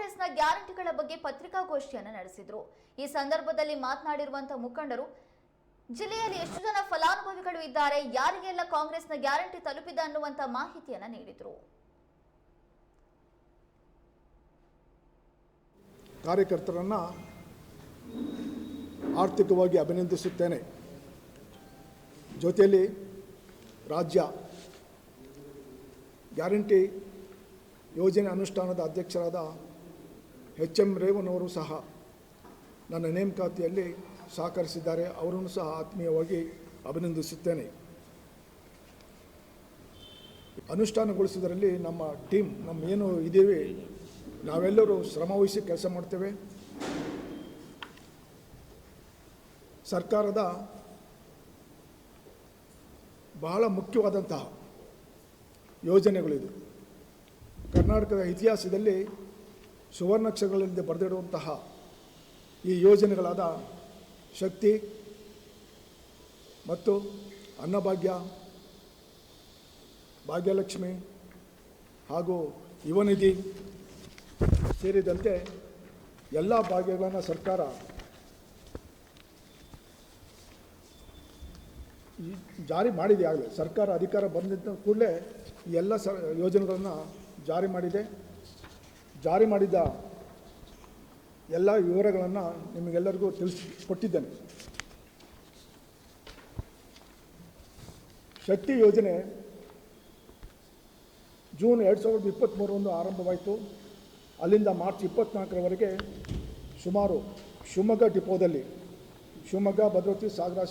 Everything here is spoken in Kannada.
ಕಾಂಗ್ರೆಸ್ನ ಗ್ಯಾರಂಟಿಗಳ ಬಗ್ಗೆ ಪತ್ರಿಕಾಗೋಷ್ಠಿಯನ್ನು ನಡೆಸಿದರು. ಈ ಸಂದರ್ಭದಲ್ಲಿ ಮಾತನಾಡಿರುವಂತಹ ಮುಖಂಡರು ಜಿಲ್ಲೆಯಲ್ಲಿ ಎಷ್ಟು ಜನ ಫಲಾನುಭವಿಗಳು ಇದ್ದಾರೆ, ಯಾರಿಗೆಲ್ಲ ಕಾಂಗ್ರೆಸ್ನ ಗ್ಯಾರಂಟಿ ತಲುಪಿದೆ ಅನ್ನುವಂತ ಮಾಹಿತಿಯನ್ನು ನೀಡಿದರು. ಕಾರ್ಯಕರ್ತರನ್ನು ಆರ್ಥಿಕವಾಗಿ ಅಭಿನಂದಿಸುತ್ತೇನೆ. ಜೊತೆಯಲ್ಲಿ ರಾಜ್ಯ ಗ್ಯಾರಂಟಿ ಯೋಜನೆ ಅನುಷ್ಠಾನದ ಅಧ್ಯಕ್ಷರಾದ ಎಚ್.ಎಂ. ರೇವಣ್ಣವರು ಸಹ ನನ್ನ ನೇಮಕಾತಿಯಲ್ಲಿ ಸಹಕರಿಸಿದ್ದಾರೆ. ಅವರನ್ನು ಸಹ ಆತ್ಮೀಯವಾಗಿ ಅಭಿನಂದಿಸುತ್ತೇನೆ. ಅನುಷ್ಠಾನಗೊಳಿಸುವುದರಲ್ಲಿ ನಮ್ಮ ಟೀಮ್ ಏನು ಇದ್ದೀವಿ ನಾವೆಲ್ಲರೂ ಶ್ರಮವಹಿಸಿ ಕೆಲಸ ಮಾಡ್ತೇವೆ. ಸರ್ಕಾರದ ಬಹಳ ಮುಖ್ಯವಾದಂತಹ ಯೋಜನೆಗಳಿದು. ಕರ್ನಾಟಕದ ಇತಿಹಾಸದಲ್ಲಿ ಸುವರ್ಣಾಕ್ಷರಗಳಿಂದ ಬರೆದಿಡುವಂತಹ ಈ ಯೋಜನೆಗಳಾದ ಶಕ್ತಿ ಮತ್ತು ಅನ್ನಭಾಗ್ಯ, ಭಾಗ್ಯಲಕ್ಷ್ಮಿ ಹಾಗೂ ಯುವನಿಧಿ ಸೇರಿದಂತೆ ಎಲ್ಲ ಭಾಗ್ಯಗಳನ್ನು ಸರ್ಕಾರ ಜಾರಿ ಮಾಡಿದೆ. ಆಗಲೇ ಸರ್ಕಾರ ಅಧಿಕಾರ ಬಂದಿದ್ದ ಕೂಡಲೇ ಈ ಎಲ್ಲ ಯೋಜನೆಗಳನ್ನು ಜಾರಿ ಮಾಡಿದೆ. ಜಾರಿ ಮಾಡಿದ ಎಲ್ಲ ವಿವರಗಳನ್ನು ನಿಮಗೆಲ್ಲರಿಗೂ ತಿಳಿಸಿಕೊಟ್ಟಿದ್ದೇನೆ. ಶಕ್ತಿ ಯೋಜನೆ ಜೂನ್ 2023 ಆರಂಭವಾಯಿತು. ಅಲ್ಲಿಂದ ಮಾರ್ಚ್ 24ರವರೆಗೆ ಸುಮಾರು ಶಿವಮೊಗ್ಗ ಡಿಪೋದಲ್ಲಿ ಶಿವಮೊಗ್ಗ, ಭದ್ರಾವತಿ, ಸಾಗರ,